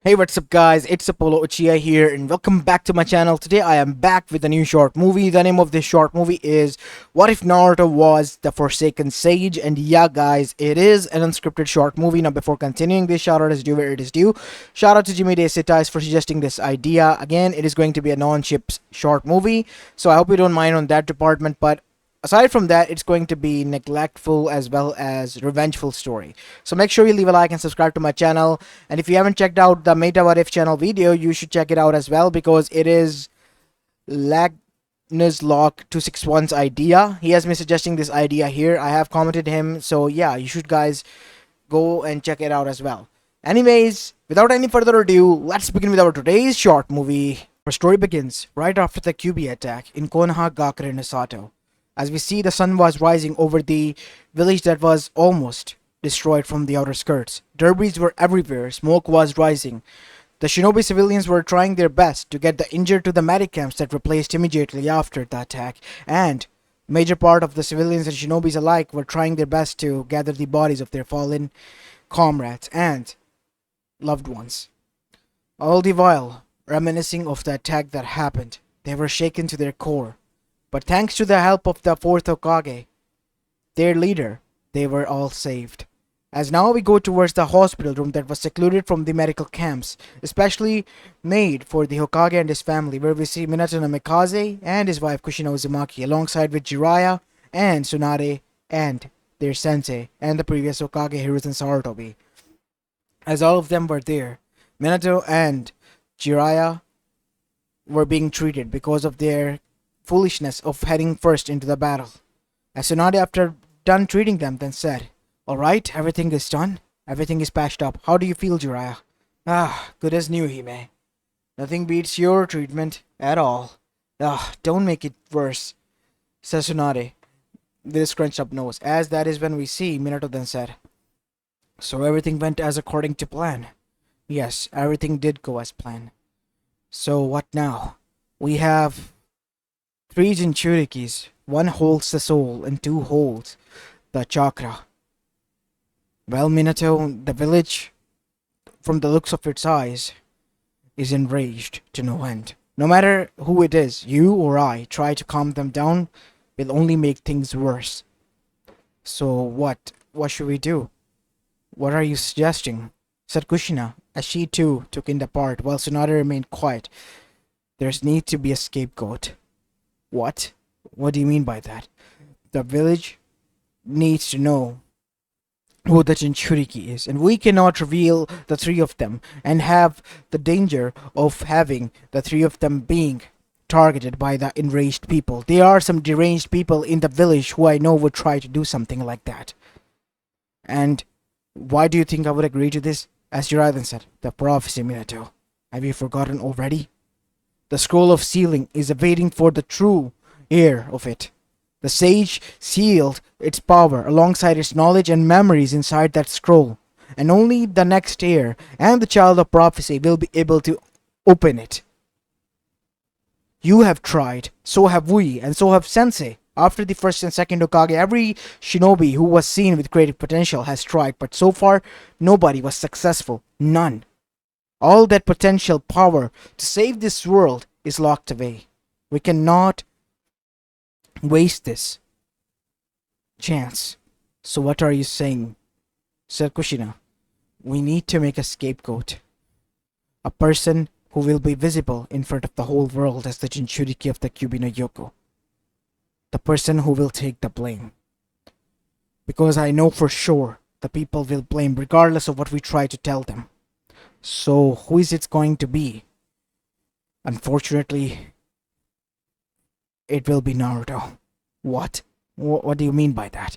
Hey, what's up guys, it's Apollo Uchiha here and welcome back to my channel. Today I am back with a new short movie. The name of this short movie is What If Naruto Was the Forsaken Sage? And yeah guys, it is an unscripted short movie. Now before continuing this, shout out is due where it is due. Shout out to Jimmy Desitais for suggesting this idea. Again, it is going to be a non-chips short movie, so I hope you don't mind on that department, but aside from that, it's going to be neglectful as well as revengeful story. So make sure you leave a like and subscribe to my channel. And if you haven't checked out the Meta What If channel video, you should check it out as well because it is Lagnuslock 261's idea. He has been suggesting this idea here. I have commented him, so yeah, you should guys go and check it out as well. Anyways, without any further ado, let's begin with our today's short movie. Our story begins right after the QB attack in Konohagakure no Sato. As we see, the sun was rising over the village that was almost destroyed from the outer skirts. Debris were everywhere, smoke was rising. The shinobi civilians were trying their best to get the injured to the medic camps that were placed immediately after the attack, and major part of the civilians and shinobis alike were trying their best to gather the bodies of their fallen comrades and loved ones. All the while, reminiscing of the attack that happened, they were shaken to their core. But thanks to the help of the fourth Hokage, their leader, they were all saved. As now we go towards the hospital room that was secluded from the medical camps, especially made for the Hokage and his family, where we see Minato no Mikaze and his wife Kushina Uzumaki alongside with Jiraiya and Tsunade and their sensei and the previous Hokage Hiruzen Sarutobi. As all of them were there, Minato and Jiraiya were being treated because of their foolishness of heading first into the battle. As Tsunade, after done treating them, then said, "Alright, everything is done. Everything is patched up. How do you feel, Jiraiya?" "Ah, good as new, Hime. Nothing beats your treatment at all." "Ah, don't make it worse," says Tsunade with his scrunched up nose. As that is when we see Minato then said, "So everything went as according to plan." "Yes, everything did go as planned." "So what now?" "We have three Jinchurikis. One holds the soul and two holds the chakra." "Well, Minato, the village, from the looks of its eyes, is enraged to no end. No matter who it is, you or I, try to calm them down will only make things worse." "So what should we do? What are you suggesting?" said Kushina, as she too took in the part while Tsunade remained quiet. "There's need to be a scapegoat." "What? What do you mean by that?" "The village needs to know who the Jinchuriki is, and we cannot reveal the three of them and have the danger of having the three of them being targeted by the enraged people. There are some deranged people in the village who I know would try to do something like that." "And why do you think I would agree to this?" As Jiraiya said, "The prophecy, Minato. Have you forgotten already? The scroll of sealing is awaiting for the true heir of it. The sage sealed its power alongside its knowledge and memories inside that scroll, and only the next heir and the child of prophecy will be able to open it. You have tried, so have we, and so have Sensei. After the first and second Hokage, every shinobi who was seen with creative potential has tried, but so far, nobody was successful. None. All that potential power to save this world is locked away. We cannot waste this chance." "So what are you saying?" said Kushina. "We need to make a scapegoat. A person who will be visible in front of the whole world as the Jinchuriki of the Kyubi no Yoko. The person who will take the blame. Because I know for sure the people will blame regardless of what we try to tell them. So who is it going to be? Unfortunately, it will be Naruto." "What? What do you mean by that?"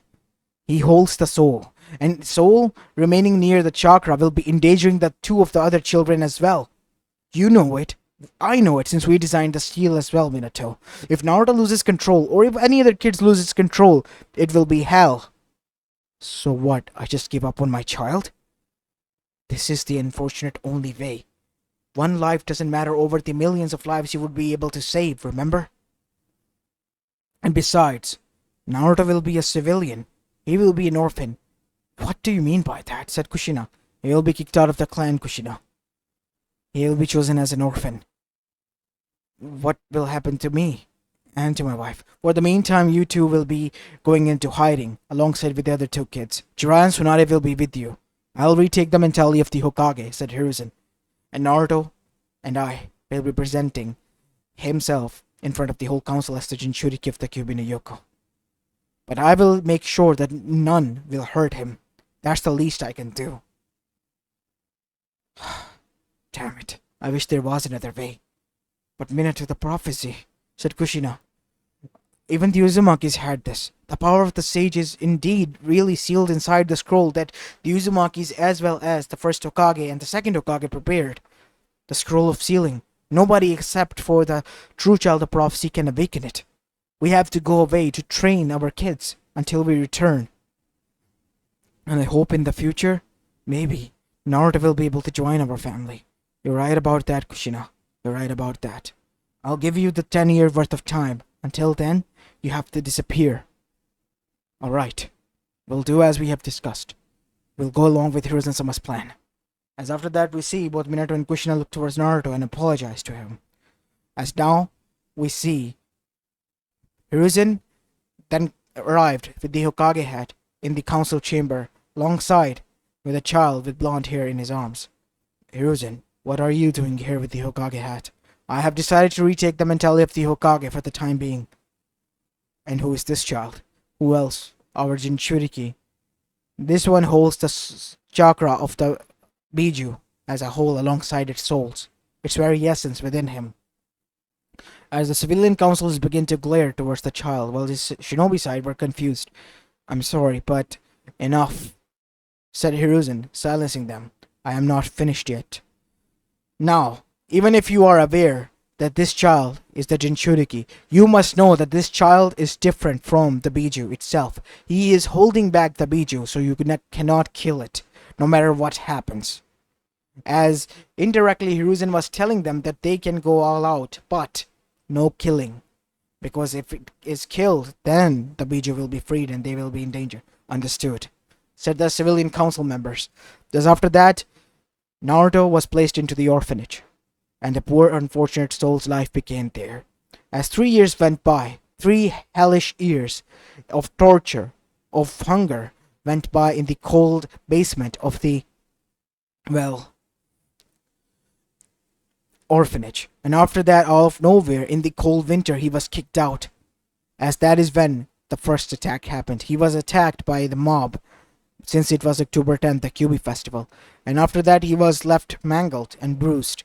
"He holds the soul, and soul remaining near the chakra will be endangering the two of the other children as well. You know it. I know it since we designed the seal as well, Minato. If Naruto loses control, or if any other kids loses control, it will be hell." "So what? I just give up on my child?" "This is the unfortunate only way. One life doesn't matter over the millions of lives you would be able to save, remember? And besides, Naruto will be a civilian. He will be an orphan." "What do you mean by that?" said Kushina. "He will be kicked out of the clan, Kushina." He'll be chosen as an orphan. What will happen to me and to my wife? For the meantime, you two will be going into hiding alongside with the other two kids. Jiraiya and Tsunade will be with you. I'll retake the mentality of the Hokage, said Hiruzen. And Naruto and I will be presenting himself in front of the whole council as the Jinchuriki of the Kyuubi no Yoko. But I will make sure that none will hurt him. That's the least I can do. Damn it. I wish there was another way. But Minato, the prophecy, said Kushina. Even the Uzumakis had this. The power of the sage is indeed really sealed inside the scroll that the Uzumakis as well as the first Hokage and the second Hokage prepared. The scroll of sealing. Nobody except for the true child of prophecy can awaken it. We have to go away to train our kids until we return. And I hope in the future, maybe, Naruto will be able to join our family. You're right about that, Kushina. You're right about that. I'll give you the 10-year worth of time. Until then, you have to disappear. Alright. We'll do as we have discussed. We'll go along with Hiruzen-sama's plan. As after that we see both Minato and Kushina look towards Naruto and apologize to him. As now we see Hiruzen then arrived with the Hokage hat in the council chamber alongside with a child with blonde hair in his arms. Hiruzen, what are you doing here with the Hokage hat? I have decided to retake the mentality of the Hokage for the time being. And who is this child? Who else? Our Jinchuriki. This one holds the chakra of the Biju as a whole alongside its souls, its very essence within him. As the civilian councils begin to glare towards the child, while the shinobi side were confused. I'm sorry, but enough, said Hiruzen, silencing them. I am not finished yet. Now, even if you are aware that this child is the Jinchuriki, you must know that this child is different from the Biju itself. He is holding back the Biju so you cannot kill it, no matter what happens. As indirectly Hiruzen was telling them that they can go all out, but no killing. Because if it is killed, then the Biju will be freed and they will be in danger. Understood, said the civilian council members. Thus after that, Naruto was placed into the orphanage, and the poor unfortunate soul's life began there. As 3 years went by, 3 hellish years of torture, of hunger, went by in the cold basement of the, orphanage. And after that, out of nowhere, in the cold winter, he was kicked out. As that is when the first attack happened. He was attacked by the mob, since it was October 10th, the Kyuubi festival. And after that, he was left mangled and bruised.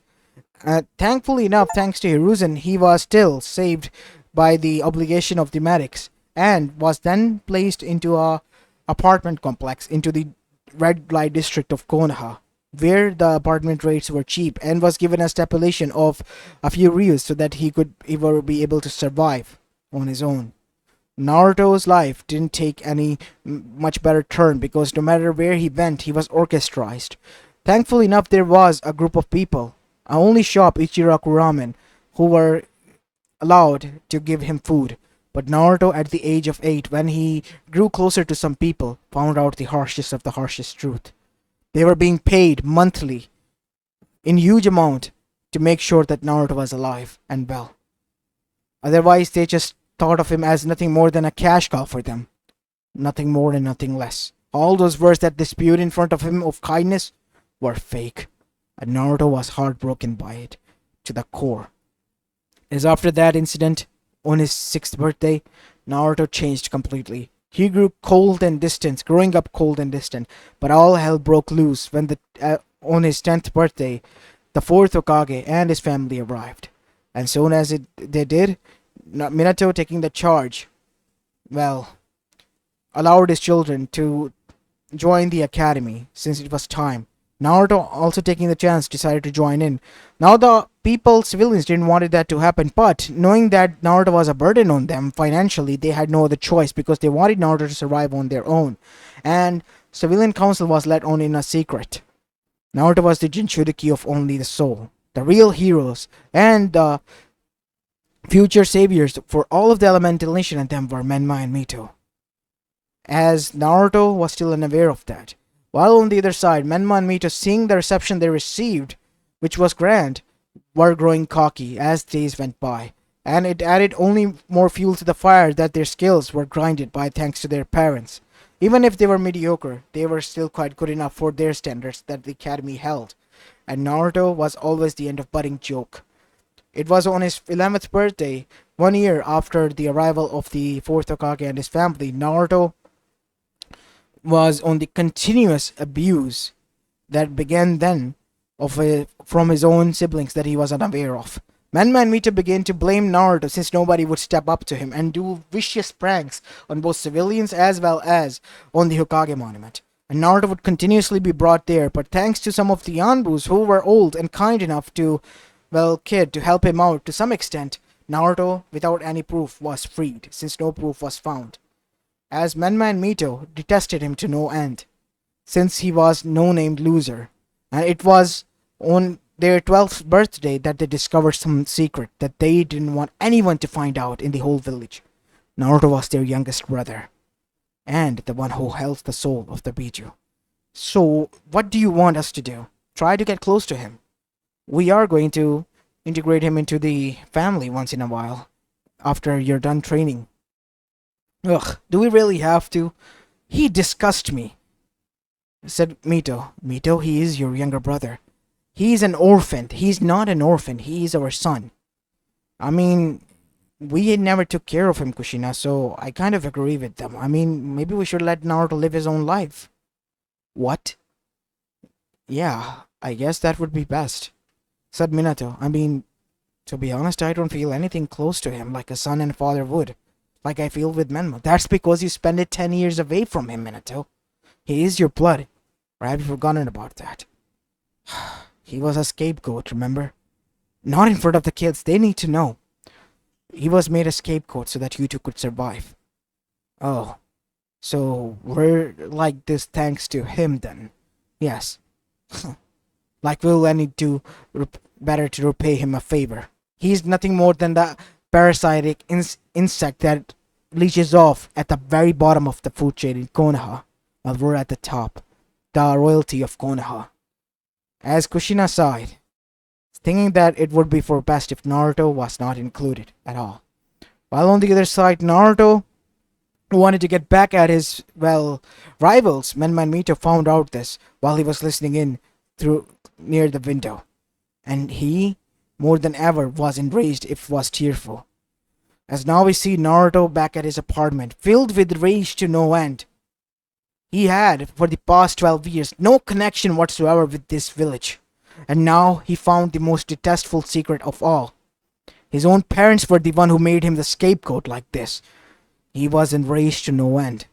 Thankfully enough, thanks to Hiruzen, he was still saved by the obligation of the medics, and was then placed into a apartment complex into the red light district of Konoha, where the apartment rates were cheap, and was given a stipulation of a few ryus so that he would be able to survive on his own. Naruto's life didn't take any much better turn because no matter where he went, he was orchestrized. Thankfully enough, there was a group of people, only shop Ichiraku Ramen, who were allowed to give him food. But Naruto, at the age of 8, when he grew closer to some people, found out the harshest of the harshest truth. They were being paid monthly in huge amount to make sure that Naruto was alive and well. Otherwise, they just thought of him as nothing more than a cash cow for them. Nothing more and nothing less. All those words that they spewed in front of him of kindness were fake. And Naruto was heartbroken by it to the core. As after that incident, on his 6th birthday, Naruto changed completely. He grew cold and distant, growing up cold and distant. But all hell broke loose when on his 10th birthday, the 4th Hokage and his family arrived. And soon as they did, Minato, taking the charge, allowed his children to join the academy since it was time. Naruto, also taking the chance, decided to join in. Now the civilians didn't want that to happen, but knowing that Naruto was a burden on them financially, they had no other choice because they wanted Naruto to survive on their own. And civilian council was let on in a secret. Naruto was the Jinchuriki of only the soul, the real heroes, and the future saviors for all of the elemental nation, and them were Menma and Mito. As Naruto was still unaware of that. While on the other side, Menma and Mito, seeing the reception they received which was grand, were growing cocky as days went by, and it added only more fuel to the fire that their skills were grinded by thanks to their parents. Even if they were mediocre, they were still quite good enough for their standards that the academy held, and Naruto was always the end of budding joke. It was on his 11th birthday, 1 year after the arrival of the fourth Hokage and his family. Naruto was on the continuous abuse that began then from his own siblings that he was unaware of. Man Mita began to blame Naruto since nobody would step up to him and do vicious pranks on both civilians as well as on the Hokage monument. And Naruto would continuously be brought there, but thanks to some of the Yanbus who were old and kind enough to, kid, to help him out to some extent, Naruto, without any proof, was freed, since no proof was found. As Menman Mito detested him to no end, since he was no named loser, and it was on their 12th birthday that they discovered some secret that they didn't want anyone to find out in the whole village. Naruto was their youngest brother, and the one who held the soul of the Biju. So, what do you want us to do? Try to get close to him. We are going to integrate him into the family once in a while, after you're done training. Ugh, do we really have to? He disgusts me, said Mito. Mito, he is your younger brother. He's an orphan. He's not an orphan. He's our son. I mean, we never took care of him, Kushina, so I kind of agree with them. I mean, maybe we should let Naruto live his own life. What? Yeah, I guess that would be best, said Minato. I mean, to be honest, I don't feel anything close to him like a son and father would, like I feel with Menma. That's because you spent it 10 years away from him, Minato. He is your blood. Or have you forgotten about that? He was a scapegoat, remember? Not in front of the kids, they need to know. He was made a scapegoat so that you two could survive. Oh, so we're like this thanks to him then? Yes. Like we'll need to better to repay him a favor. He's nothing more than the parasitic insect that leeches off at the very bottom of the food chain in Konoha, while we're at the top, the royalty of Konoha. As Kushina sighed, thinking that it would be for best if Naruto was not included at all. While on the other side, Naruto wanted to get back at his, rivals. Menman Mito found out this while he was listening in through near the window, and he, more than ever, was enraged if was tearful. As now we see Naruto back at his apartment, filled with rage to no end. He had, for the past 12 years, no connection whatsoever with this village, and now he found the most detestful secret of all. His own parents were the one who made him the scapegoat like this. He was enraged to no end.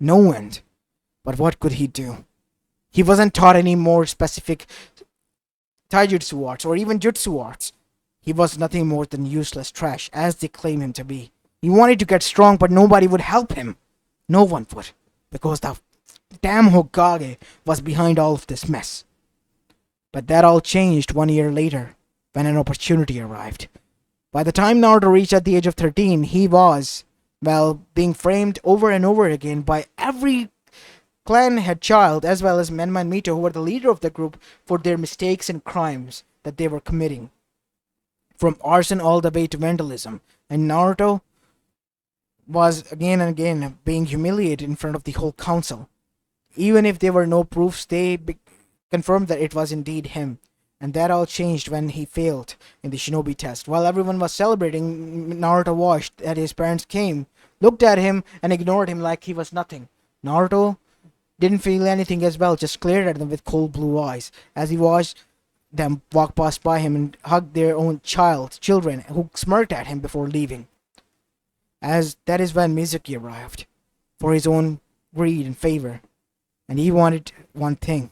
No end. But what could he do? He wasn't taught any more specific taijutsu arts or even jutsu arts. He was nothing more than useless trash, as they claim him to be. He wanted to get strong, but nobody would help him. No one would, because the damn Hokage was behind all of this mess. But that all changed 1 year later, when an opportunity arrived. By the time Naruto reached at the age of 13, he was, being framed over and over again by every clan head child, as well as Menma and Mito, who were the leader of the group, for their mistakes and crimes that they were committing, from arson all the way to vandalism. And Naruto was again and again being humiliated in front of the whole council. Even if there were no proofs, they confirmed that it was indeed him. And that all changed when he failed in the shinobi test. While everyone was celebrating, Naruto watched as his parents came, looked at him, and ignored him like he was nothing. Naruto didn't feel anything as well, just stared at them with cold blue eyes as he watched them walk past by him and hug their own children who smirked at him before leaving. As that is when Mizuki arrived, for his own greed and favor, and he wanted one thing: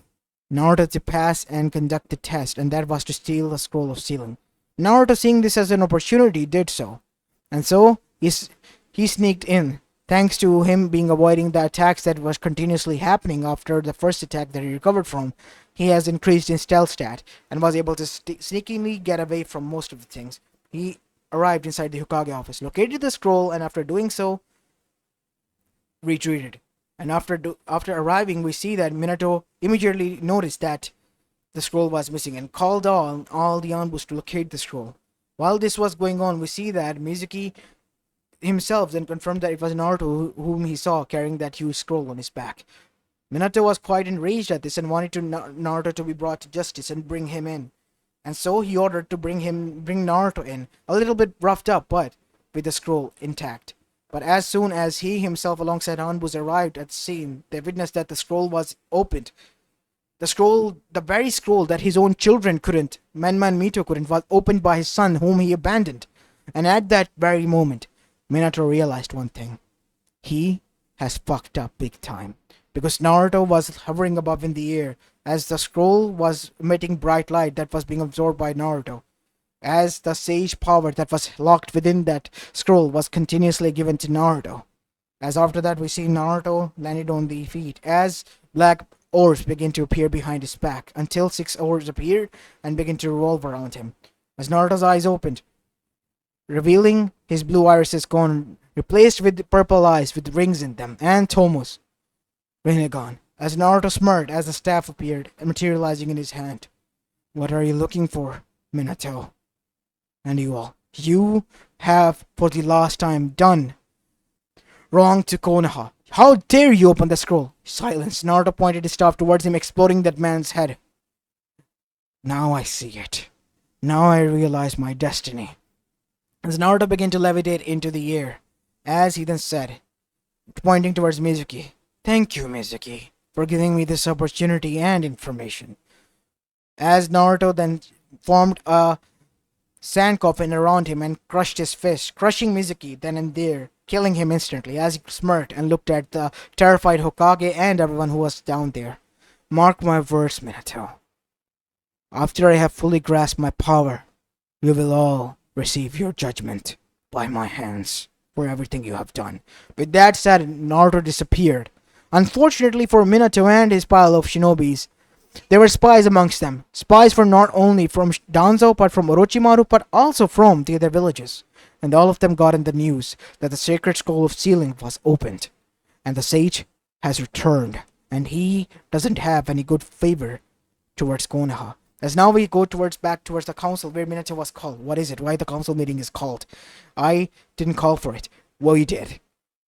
Naruto to pass and conduct the test, and that was to steal the scroll of sealing. Naruto, seeing this as an opportunity, did so, and so he sneaked in. Thanks to him being avoiding the attacks that was continuously happening after the first attack that he recovered from, he has increased his stealth stat and was able to sneakily get away from most of the things. He arrived inside the Hokage office, located the scroll, and after doing so, retreated. And after arriving, we see that Minato immediately noticed that the scroll was missing and called on all the Anbus to locate the scroll. While this was going on, we see that Mizuki himself then confirmed that it was Naruto whom he saw carrying that huge scroll on his back. Minato was quite enraged at this and wanted Naruto to be brought to justice and bring him in. And so he ordered to bring Naruto in, a little bit roughed up, but with the scroll intact. But as soon as he himself alongside Anbus arrived at the scene, they witnessed that the scroll was opened. The scroll, the very scroll that his own children couldn't, Menma and Mito couldn't, was opened by his son whom he abandoned. And at that very moment, Minato realized one thing. He has fucked up big time. Because Naruto was hovering above in the air as the scroll was emitting bright light that was being absorbed by Naruto. As the sage power that was locked within that scroll was continuously given to Naruto. As after that we see Naruto landed on the feet as black orbs begin to appear behind his back until 6 orbs appeared and begin to revolve around him. As Naruto's eyes opened, revealing his blue irises gone, replaced with purple eyes with rings in them, and Tomo's Rinnegan, as Naruto smirked as the staff appeared, materializing in his hand. What are you looking for, Minato? And you all. You have, for the last time, done wrong to Konoha. How dare you open the scroll? Silence. Naruto pointed his staff towards him, exploding that man's head. Now I see it. Now I realize my destiny. As Naruto began to levitate into the air, as he then said, pointing towards Mizuki, Thank you, Mizuki, for giving me this opportunity and information. As Naruto then formed a sand coffin around him and crushed his fist, crushing Mizuki then and there, killing him instantly as he smirked and looked at the terrified Hokage and everyone who was down there. Mark my words, Minato. After I have fully grasped my power, you will all receive your judgment by my hands for everything you have done. With that said, Naruto disappeared. Unfortunately for Minato and his pile of shinobis, there were spies amongst them. Spies for not only from Danzo, but from Orochimaru, but also from the other villages. And all of them got in the news that the sacred scroll of sealing was opened. And the sage has returned. And he doesn't have any good favor towards Konoha. As now we go back towards the council where Minato was called. What is it? Why the council meeting is called? I didn't call for it. Well, you did.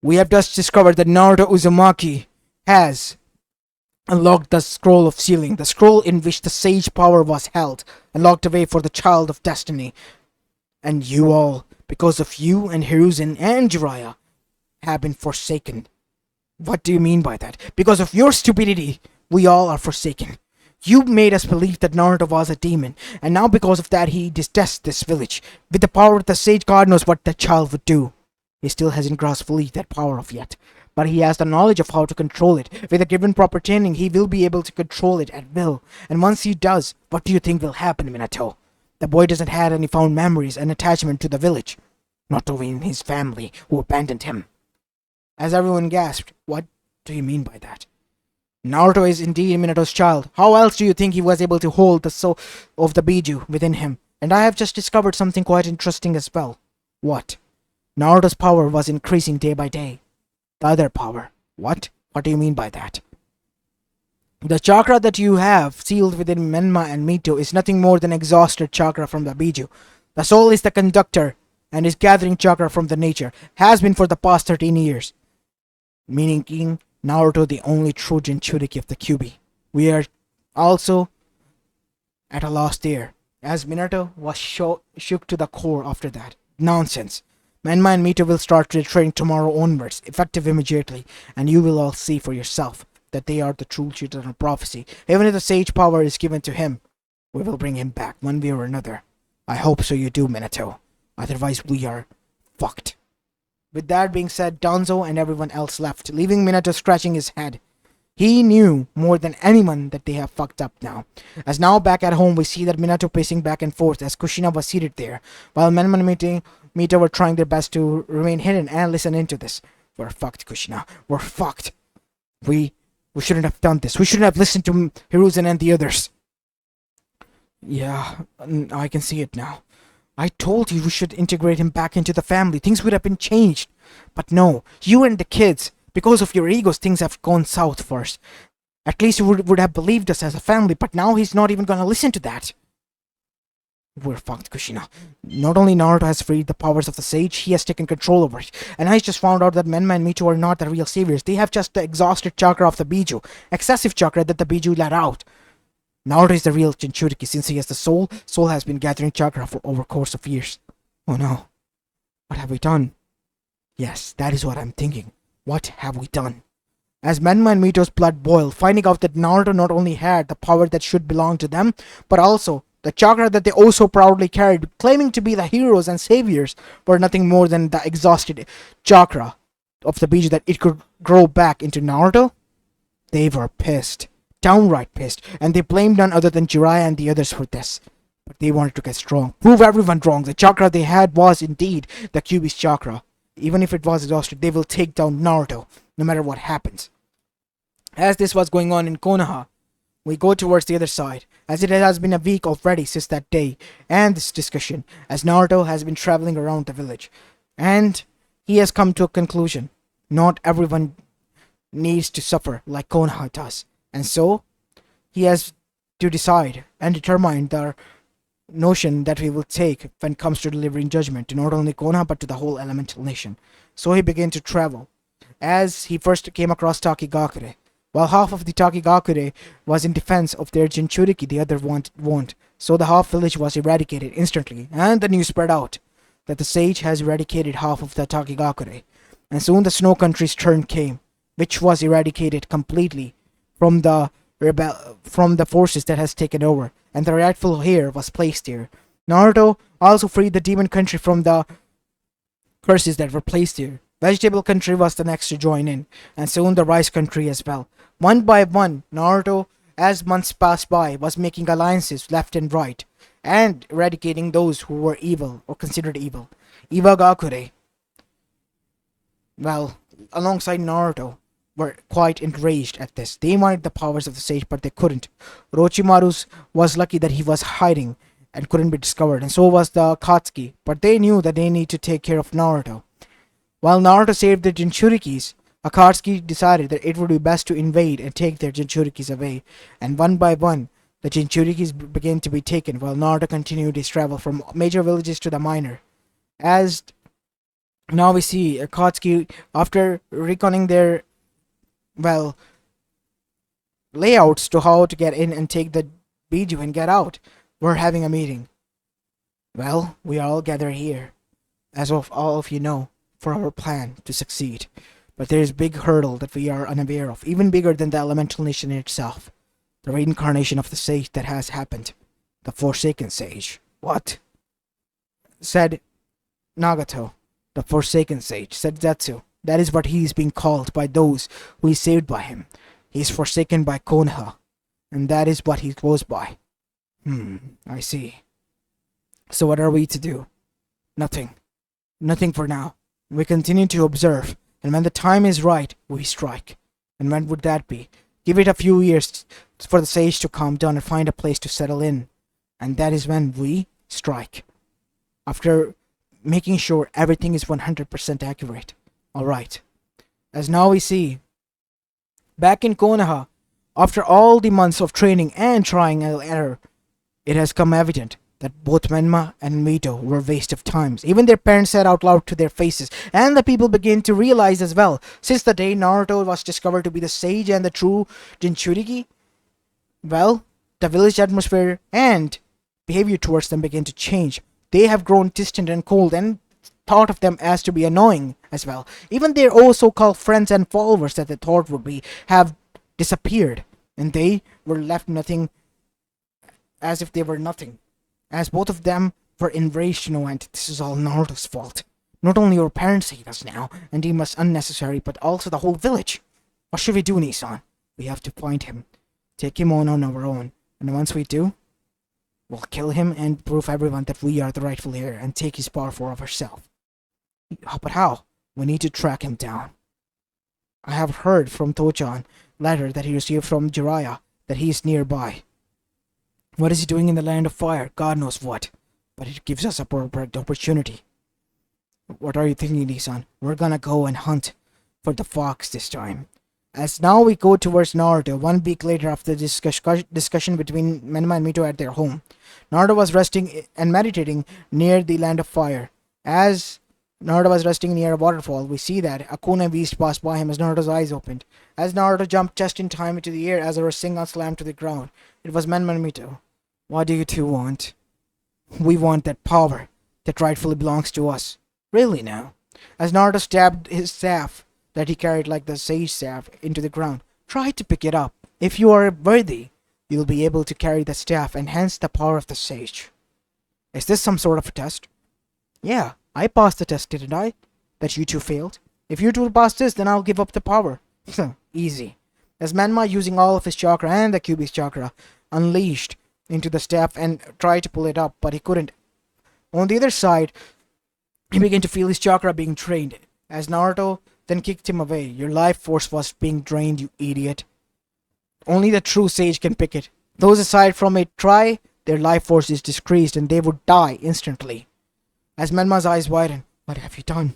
We have just discovered that Naruto Uzumaki has unlocked the scroll of sealing, the scroll in which the sage power was held, and locked away for the child of destiny. And you all, because of you and Hiruzen and Jiraiya, have been forsaken. What do you mean by that? Because of your stupidity, we all are forsaken. You made us believe that Naruto was a demon, and now because of that he detests this village. With the power of the sage, God knows what that child would do. He still hasn't grasped fully that power of yet, but he has the knowledge of how to control it. With a given proper training, he will be able to control it at will. And once he does, what do you think will happen, Minato? The boy doesn't have any fond memories and attachment to the village. Not even his family, who abandoned him. As everyone gasped, what do you mean by that? Naruto is indeed Minato's child. How else do you think he was able to hold the soul of the Biju within him? And I have just discovered something quite interesting as well. What? Naruto's power was increasing day by day. The other power. What? What do you mean by that? The chakra that you have sealed within Menma and Mito is nothing more than exhausted chakra from the Biju. The soul is the conductor and is gathering chakra from the nature. Has been for the past 13 years. Meaning King Naruto the only true Jinchuriki of the Kyuubi. We are also at a lost there. As Minato was shook to the core after that. Nonsense. Menma and Mito will start their training tomorrow onwards, effective immediately, and you will all see for yourself that they are the true children of prophecy. Even if the sage power is given to him, we will bring him back one way or another. I hope so you do, Minato. Otherwise we are fucked. With that being said, Danzo and everyone else left, leaving Minato scratching his head. He knew more than anyone that they have fucked up now. As now back at home, we see that Minato pacing back and forth as Kushina was seated there, while Menma and Mito were trying their best to remain hidden and listen into this. We're fucked, Kushina. We're fucked. We shouldn't have done this. We shouldn't have listened to Hiruzen and the others. Yeah, I can see it now. I told you we should integrate him back into the family. Things would have been changed. But no, you and the kids, because of your egos, things have gone south first. At least he would have believed us as a family, but now he's not even gonna listen to that. We're fucked, Kushina. Not only Naruto has freed the powers of the sage, he has taken control over it. And I just found out that Menma and Mito are not the real saviors. They have just the exhausted chakra of the Biju. Excessive chakra that the Biju let out. Naruto is the real Jinchuriki since he has the soul. Soul has been gathering chakra for over a course of years. Oh no. What have we done? Yes, that is what I'm thinking. What have we done? As Menma and Mito's blood boiled, finding out that Naruto not only had the power that should belong to them, but also the chakra that they also proudly carried, claiming to be the heroes and saviors, were nothing more than the exhausted chakra of the Biju that it could grow back into Naruto. They were pissed. Downright pissed. And they blamed none other than Jiraiya and the others for this. But they wanted to get strong. Prove everyone wrong. The chakra they had was indeed the Kyuubi's chakra. Even if it was exhausted, they will take down Naruto, no matter what happens. As this was going on in Konoha, we go towards the other side, as it has been a week already since that day and this discussion, as Naruto has been traveling around the village. And he has come to a conclusion. Not everyone needs to suffer like Konoha does. And so, he has to decide and determine the notion that we will take when it comes to delivering judgment to not only Konoha but to the whole elemental nation. So he began to travel. As he first came across Takigakure. While half of the Takigakure was in defense of their Jinchuriki, the other won't. So the half village was eradicated instantly, and the news spread out that the sage has eradicated half of the Takigakure. And soon the Snow Country's turn came, which was eradicated completely from the forces that has taken over, and the rightful heir was placed here. Naruto also freed the Demon Country from the curses that were placed here. Vegetable Country was the next to join in, and soon the Rice Country as well. One by one, Naruto, as months passed by, was making alliances left and right, and eradicating those who were evil or considered evil. Iwagakure, well, alongside Naruto, were quite enraged at this. They wanted the powers of the sage, but they couldn't. Orochimaru's was lucky that he was hiding and couldn't be discovered, and so was the Akatsuki, but they knew that they need to take care of Naruto. While Naruto saved the Jinchurikis, Akatsuki decided that it would be best to invade and take their Jinchurikis away, and one by one, the Jinchurikis began to be taken while Naruto continued his travel from major villages to the minor. As now we see Akatsuki, after reconning their, well, layouts to how to get in and take the Biju and get out, we're having a meeting. Well, we are all gathered here, as of all of you know, for our plan to succeed. But there is a big hurdle that we are unaware of, even bigger than the elemental nation itself. The reincarnation of the sage that has happened. The Forsaken Sage. What? Said Nagato. The Forsaken Sage, said Zetsu. That is what he is being called by those who is saved by him. He is forsaken by Konoha, and that is what he goes by. I see. So what are we to do? Nothing. Nothing for now. We continue to observe, and when the time is right, we strike. And when would that be? Give it a few years for the sage to calm down and find a place to settle in. And that is when we strike. After making sure everything is 100% accurate. Alright. As now we see, back in Konoha, after all the months of training and trying and error, it has come evident that both Menma and Mito were a waste of times. Even their parents said out loud to their faces, and the people began to realize as well, since the day Naruto was discovered to be the sage and the true Jinchuriki, well, the village atmosphere and behavior towards them began to change. They have grown distant and cold and thought of them as to be annoying as well. Even their own so-called friends and followers that they thought would be have disappeared, and they were left nothing, as if they were nothing. As both of them were enraged to know, and this is all Naruto's fault. Not only our parents hate us now and deem us unnecessary, but also the whole village. What should we do, Nissan? We have to find him, take him on our own, and once we do, we'll kill him and prove everyone that we are the rightful heir and take his power for ourselves. But how? We need to track him down. I have heard from Tochan letter that he received from Jiraiya that he is nearby. What is he doing in the land of fire? God knows what. But it gives us a perfect opportunity. What are you thinking, Nissan? We're gonna go and hunt for the fox this time. As now we go towards Naruto, 1 week later after the discussion between Menma and Mito at their home. Naruto was resting and meditating near the land of fire. As Naruto was resting near a waterfall, we see that Akuna beast passed by him as Naruto's eyes opened. As Naruto jumped just in time into the air as a Rasengan slammed to the ground, it was Menma and Mito. What do you two want? We want that power that rightfully belongs to us. Really now? As Naruto stabbed his staff that he carried like the sage staff into the ground, try to pick it up. If you are worthy, you'll be able to carry the staff and hence the power of the sage. Is this some sort of a test? Yeah, I passed the test, didn't I? That you two failed. If you two pass this, then I'll give up the power. Easy. As Manma, using all of his chakra and the Kyuubi's chakra, unleashed into the staff and tried to pull it up, but he couldn't. On the other side, he began to feel his chakra being drained. As Naruto then kicked him away. Your life force was being drained, you idiot. Only the true sage can pick it. Those aside from it try, their life force is decreased and they would die instantly. As Menma's eyes widened, what have you done?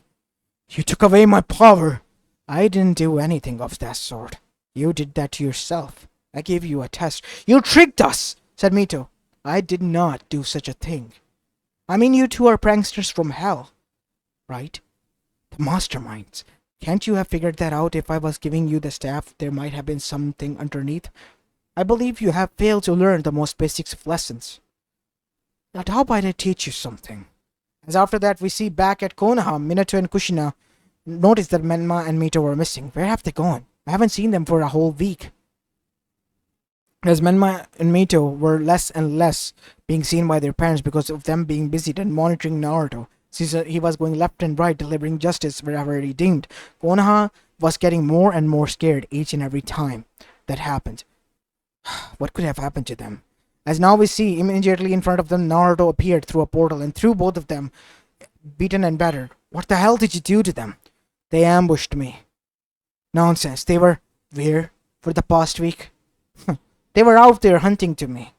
You took away my power. I didn't do anything of that sort. You did that to yourself. I gave you a test. You tricked us, said Mito. I did not do such a thing. I mean, you two are pranksters from hell, right? The masterminds. Can't you have figured that out? If I was giving you the staff, there might have been something underneath. I believe you have failed to learn the most basics of lessons. But how might I teach you something? As after that, we see back at Konoha, Minato and Kushina notice that Menma and Mito were missing. Where have they gone? I haven't seen them for a whole week. As Menma and Mito were less and less being seen by their parents because of them being busy and monitoring Naruto, since he was going left and right delivering justice wherever he deemed, Konoha was getting more and more scared each and every time that happened. What could have happened to them? As now we see, immediately in front of them, Naruto appeared through a portal and threw both of them, beaten and battered. What the hell did you do to them? They ambushed me. Nonsense. They were where for the past week? They were out there hunting me,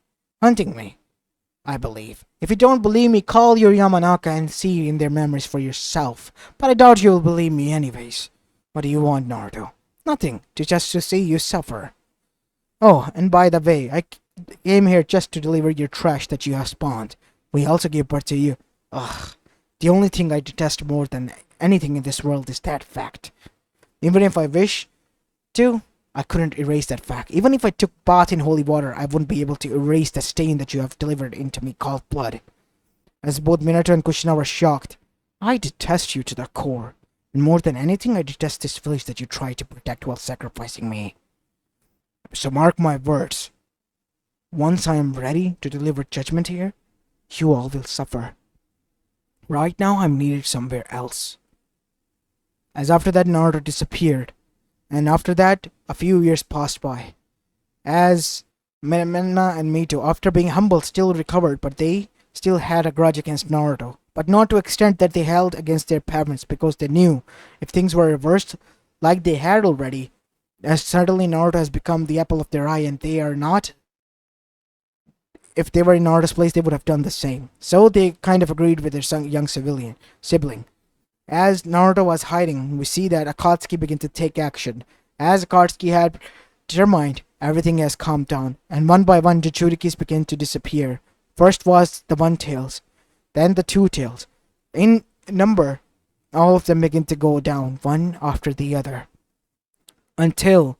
I believe. If you don't believe me, call your Yamanaka and see in their memories for yourself. But I doubt you'll believe me anyways. What do you want, Naruto? Nothing, just to see you suffer. Oh, and by the way, I came here just to deliver your trash that you have spawned. We also gave birth to you. Ugh. The only thing I detest more than anything in this world is that fact. Even if I wish to, I couldn't erase that fact. Even if I took bath in holy water, I wouldn't be able to erase the stain that you have delivered into me called blood. As both Minato and Kushina were shocked, I detest you to the core. And more than anything, I detest this village that you tried to protect while sacrificing me. So mark my words. Once I am ready to deliver judgment here, you all will suffer. Right now, I'm needed somewhere else. As after that, Naruto disappeared. And after that, a few years passed by. As Menma and Mito, after being humbled, still recovered, but they still had a grudge against Naruto. But not to the extent that they held against their parents, because they knew if things were reversed, like they had already, as suddenly Naruto has become the apple of their eye and they are not. If they were in Naruto's place, they would have done the same. So they kind of agreed with their young sibling. As Naruto was hiding, we see that Akatsuki began to take action. As Akatsuki had determined, everything has calmed down, and one by one Jinchurikis began to disappear. First was the one tails, then the two tails. In number, all of them began to go down, one after the other. Until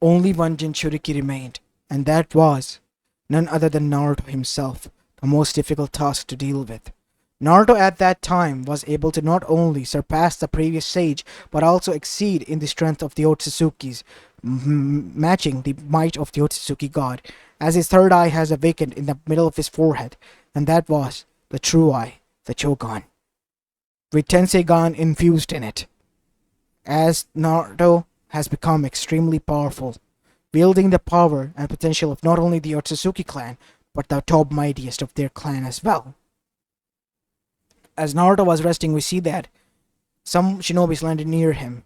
only one Jinchuriki remained, and that was none other than Naruto himself, the most difficult task to deal with. Naruto at that time was able to not only surpass the previous sage, but also exceed in the strength of the Otsuzukis, matching the might of the Otsutsuki god, as his third eye has awakened in the middle of his forehead, and that was the true eye, the Chogan, with Tenseigan infused in it. As Naruto has become extremely powerful, wielding the power and potential of not only the Otsutsuki clan, but the top mightiest of their clan as well. As Naruto was resting, we see that some shinobis landed near him.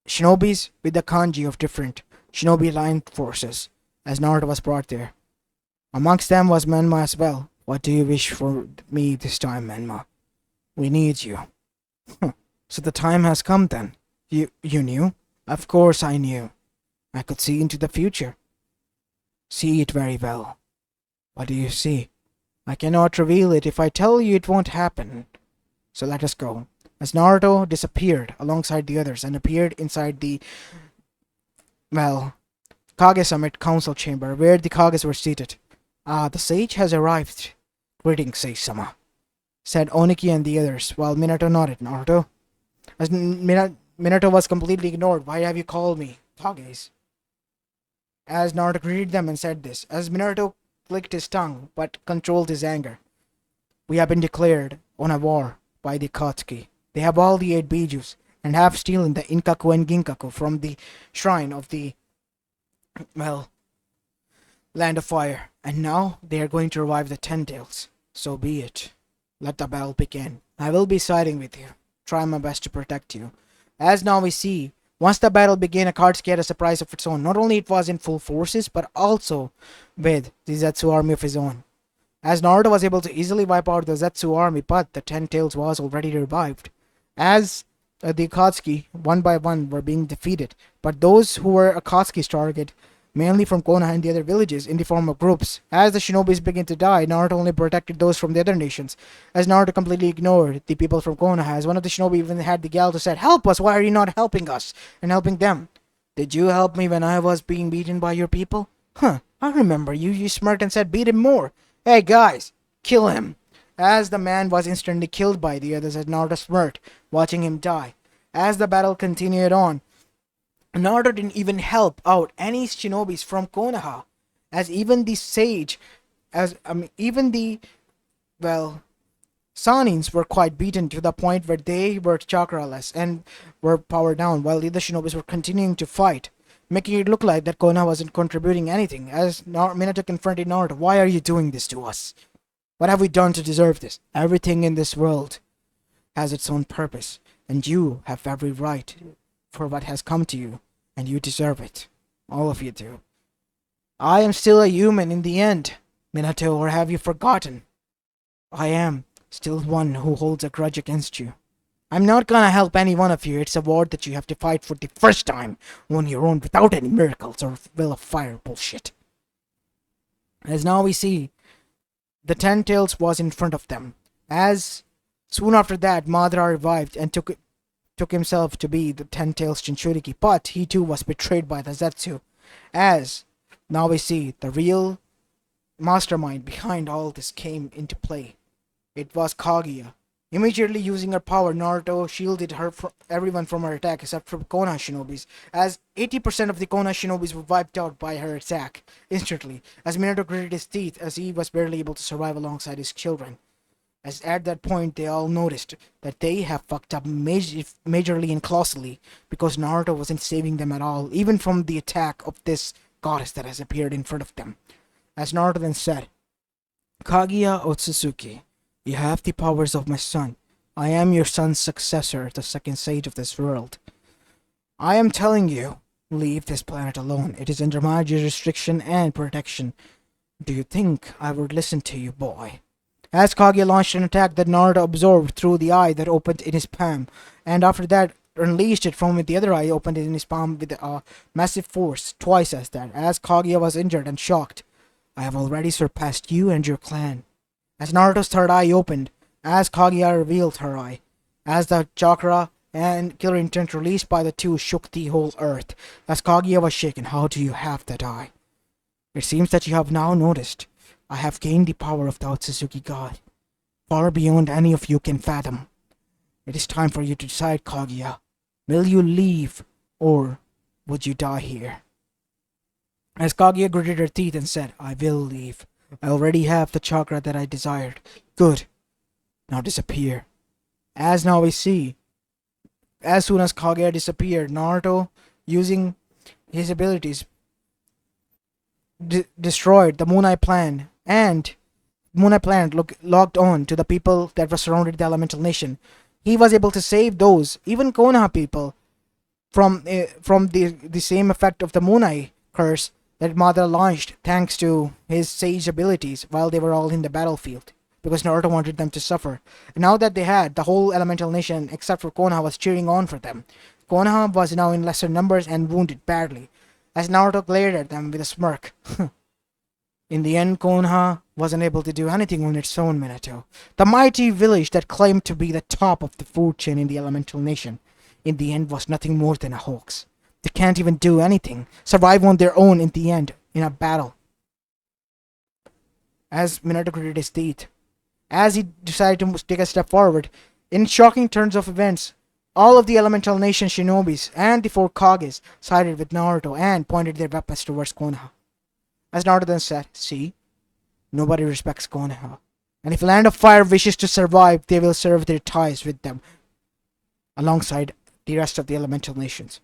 Shinobis with the kanji of different shinobi line forces, as Naruto was brought there. Amongst them was Menma as well. What do you wish for me this time, Menma? We need you. So the time has come then. You knew? Of course I knew. I could see into the future. See it very well. What do you see? I cannot reveal it. If I tell you, it won't happen. So let us go. As Naruto disappeared alongside the others and appeared inside the, well, Kage Summit Council Chamber, where the Kages were seated. Ah, the sage has arrived. Greetings, Sage-sama, said Oniki and the others, while Minato nodded. Naruto? As Minato was completely ignored. Why have you called me, Kages? As Naruto greeted them and said this, as Minato clicked his tongue, but controlled his anger. We have been declared on a war by the Akatsuki. They have all the 8 Bijus, and have stolen the Inkaku and Ginkaku from the shrine of the, well, Land of Fire, and now they are going to revive the Ten Tails. So be it. Let the battle begin. I will be siding with you. Try my best to protect you. As now we see, once the battle began, Akatsuki had a surprise of its own. Not only it was in full forces, but also with the Zetsu army of his own. As Naruto was able to easily wipe out the Zetsu army, but the Ten Tails was already revived. As the Akatsuki, one by one, were being defeated, but those who were Akatsuki's target, mainly from Konoha and the other villages, in the form of groups. As the shinobis began to die, Naruto only protected those from the other nations, as Naruto completely ignored the people from Konoha, as one of the shinobi even had the gal to say, "Help us, why are you not helping us?" and helping them. "Did you help me when I was being beaten by your people?" "Huh, I remember you. You smirked and said, 'Beat him more.' Hey guys, kill him." As the man was instantly killed by the others as Naruto smirked, watching him die. As the battle continued on, Naruto didn't even help out any shinobis from Konoha, as even the sage, even the, well, Sanins were quite beaten to the point where they were chakraless and were powered down, while the other shinobis were continuing to fight, making it look like that Konoha wasn't contributing anything. As Minato confronted Naruto, "Why are you doing this to us? What have we done to deserve this? Everything in this world has its own purpose, and you have every right for what has come to you, and you deserve it. All of you do. I am still a human in the end, Minato, or have you forgotten? I am still one who holds a grudge against you. I'm not gonna help any one of you. It's a war that you have to fight for the first time on your own without any miracles or will of fire bullshit." As now we see, the Ten Tails was in front of them. As soon after that, Madara revived and took himself to be the Ten Tails Jinchuriki, but he too was betrayed by the Zetsu. As now we see, the real mastermind behind all this came into play. It was Kaguya. Immediately using her power, Naruto shielded everyone from her attack except for Konoha shinobis, as 80% of the Konoha shinobis were wiped out by her attack instantly, as Minato gritted his teeth as he was barely able to survive alongside his children. As at that point they all noticed that they have fucked up majorly and colossally, because Naruto wasn't saving them at all, even from the attack of this goddess that has appeared in front of them. As Naruto then said, "Kaguya Otsutsuki, you have the powers of my son. I am your son's successor, the second sage of this world. I am telling you, leave this planet alone. It is under my jurisdiction and protection. Do you think I would listen to you, boy?" As Kaguya launched an attack that Naruto absorbed through the eye that opened in his palm, and after that unleashed it from the other eye, opened it in his palm with a massive force, twice as that. As Kaguya was injured and shocked, "I have already surpassed you and your clan." As Naruto's third eye opened, as Kaguya revealed her eye, as the chakra and killer intent released by the two shook the whole earth, as Kaguya was shaken. "How do you have that eye? It seems that you have now noticed. I have gained the power of the Otsutsuki God, far beyond any of you can fathom. It is time for you to decide, Kaguya. Will you leave, or would you die here?" As Kaguya gritted her teeth and said, "I will leave. I already have the chakra that I desired. Good. Now disappear." As now we see, as soon as Kaguya disappeared, Naruto, using his abilities, destroyed the Moon Eye Plan, and Moon Eye Planet locked on to the people that were surrounded the Elemental Nation. He was able to save those, even Konoha people, from the same effect of the Moon Eye curse that Madara launched thanks to his sage abilities while they were all in the battlefield, because Naruto wanted them to suffer. And now that they had, the whole Elemental Nation except for Konoha was cheering on for them. Konoha was now in lesser numbers and wounded badly. as Naruto glared at them with a smirk. In the end, Konoha wasn't able to do anything on its own, Minato. The mighty village that claimed to be the top of the food chain in the elemental nation, in the end was nothing more than a hoax. They can't even do anything, survive on their own in the end, in a battle. As Minato gritted his teeth, as he decided to take a step forward, in shocking turns of events, all of the elemental nation shinobis and the four Kages sided with Naruto and pointed their weapons towards Konoha. As Naruto then said, "See, nobody respects Konoha. And if Land of Fire wishes to survive, they will serve their ties with them, alongside the rest of the elemental nations.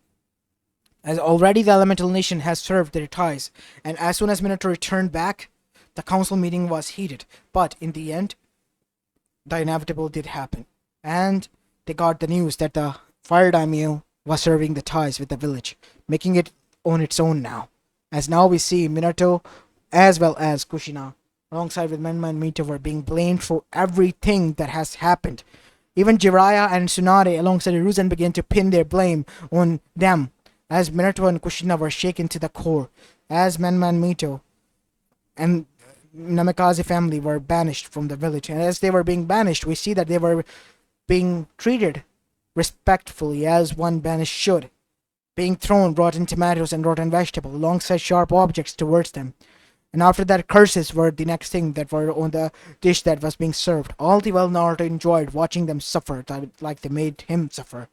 As already the elemental nation has served their ties, and as soon as Minato returned back, the council meeting was heated. But in the end, the inevitable did happen. And they got the news that the Fire Daimyo was serving the ties with the village, making it on its own now. As now we see Minato as well as Kushina, alongside with Menma and Mito, were being blamed for everything that has happened. Even Jiraiya and Tsunade alongside Hiruzen began to pin their blame on them, as Minato and Kushina were shaken to the core, as Menma and Mito and Namikaze family were banished from the village. And as they were being banished, we see that they were being treated respectfully as one banished should, being thrown rotten tomatoes and rotten vegetables alongside sharp objects towards them. And after that, curses were the next thing that were on the dish that was being served. All the while, Naruto enjoyed watching them suffer like they made him suffer.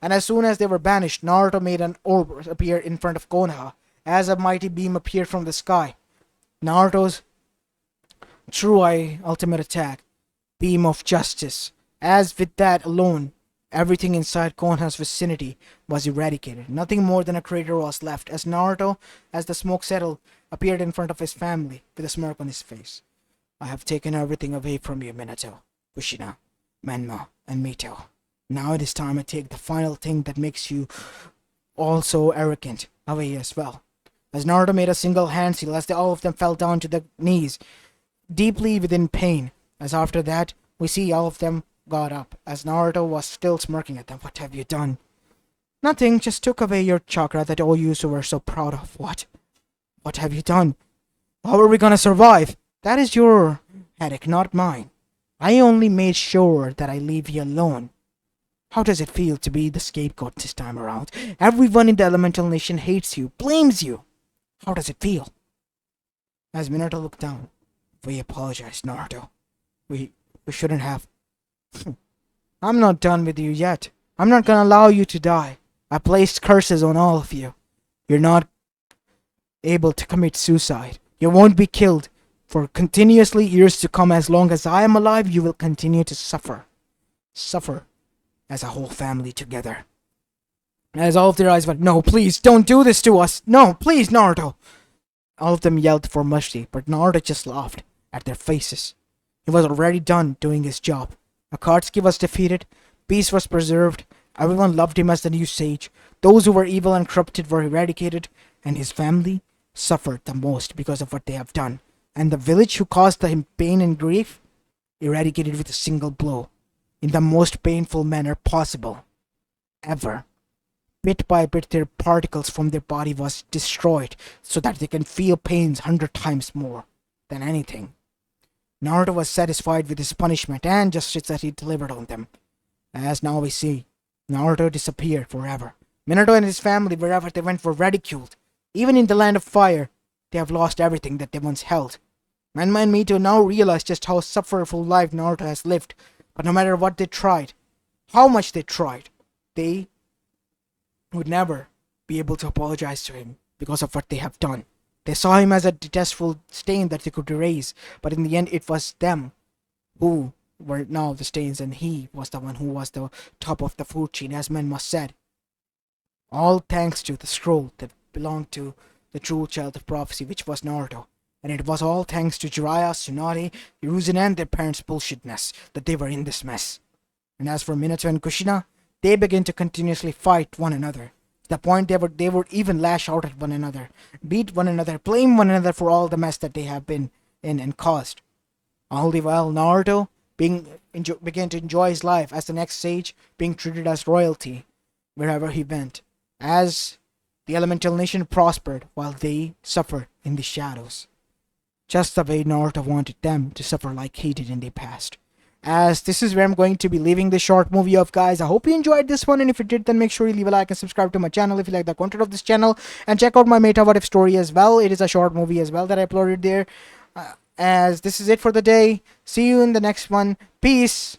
And as soon as they were banished, Naruto made an orb appear in front of Konoha, as a mighty beam appeared from the sky. Naruto's True Eye ultimate attack, Beam of Justice. As with that alone, everything inside Konoha's vicinity was eradicated. Nothing more than a crater was left, as Naruto, as the smoke settled, appeared in front of his family with a smirk on his face. "I have taken everything away from you, Minato, Kushina, Menma, and Mito. Now it is time I take the final thing that makes you all so arrogant away as well." As Naruto made a single hand seal, as all of them fell down to their knees, deeply within pain. As after that, we see all of them got up, as Naruto was still smirking at them. "What have you done?" "Nothing, just took away your chakra that all you were so proud of." What have you done?" "How are we gonna survive?" "That is your headache, not mine. I only made sure that I leave you alone." "How does it feel to be the scapegoat this time around? Everyone in the elemental nation hates you, blames you. How does it feel?" As Minato looked down, "We apologize, Naruto. We shouldn't have." "I'm not done with you yet. I'm not gonna allow you to die. I placed curses on all of you. You're not able to commit suicide. You won't be killed. For continuously years to come, as long as I am alive, you will continue to suffer. Suffer as a whole family together." As all of their eyes went, "No, please, don't do this to us. No, please, Naruto." All of them yelled for mercy, but Naruto just laughed at their faces. He was already done doing his job. Akatsuki was defeated, peace was preserved, everyone loved him as the new sage, those who were evil and corrupted were eradicated, and his family suffered the most because of what they have done, and the village who caused him pain and grief, eradicated with a single blow, in the most painful manner possible, ever. Bit by bit, their particles from their body was destroyed, so that they can feel pains 100 times more than anything. Naruto was satisfied with his punishment and justice that he delivered on them. As now we see, Naruto disappeared forever. Minato and his family, wherever they went, were ridiculed. Even in the Land of Fire, they have lost everything that they once held. Menma and Mito now realize just how sufferful life Naruto has lived, but no matter what they tried, how much they tried, they would never be able to apologize to him because of what they have done. They saw him as a detestable stain that they could erase, but in the end it was them who were now the stains, and he was the one who was the top of the food chain, as Menma said. All thanks to the scroll that belonged to the true child of prophecy, which was Naruto. And it was all thanks to Jiraiya, Tsunade, Hiruzen, and their parents' bullshitness that they were in this mess. And as for Minato and Kushina, they began to continuously fight one another, to the point they would even lash out at one another, beat one another, blame one another for all the mess that they have been in and caused. All the while, Naruto began to enjoy his life as the next sage, being treated as royalty wherever he went. As The elemental nation prospered while they suffered in the shadows, just the way Naruto wanted them to suffer like he did in the past. As this is where I'm going to be leaving this short movie off, guys. I hope you enjoyed this one, and if you did, then make sure you leave a like and subscribe to my channel if you like the content of this channel, and check out my Meta What If story as well. It is a short movie as well that I uploaded there. As this is it for the day. See you in the next one. Peace.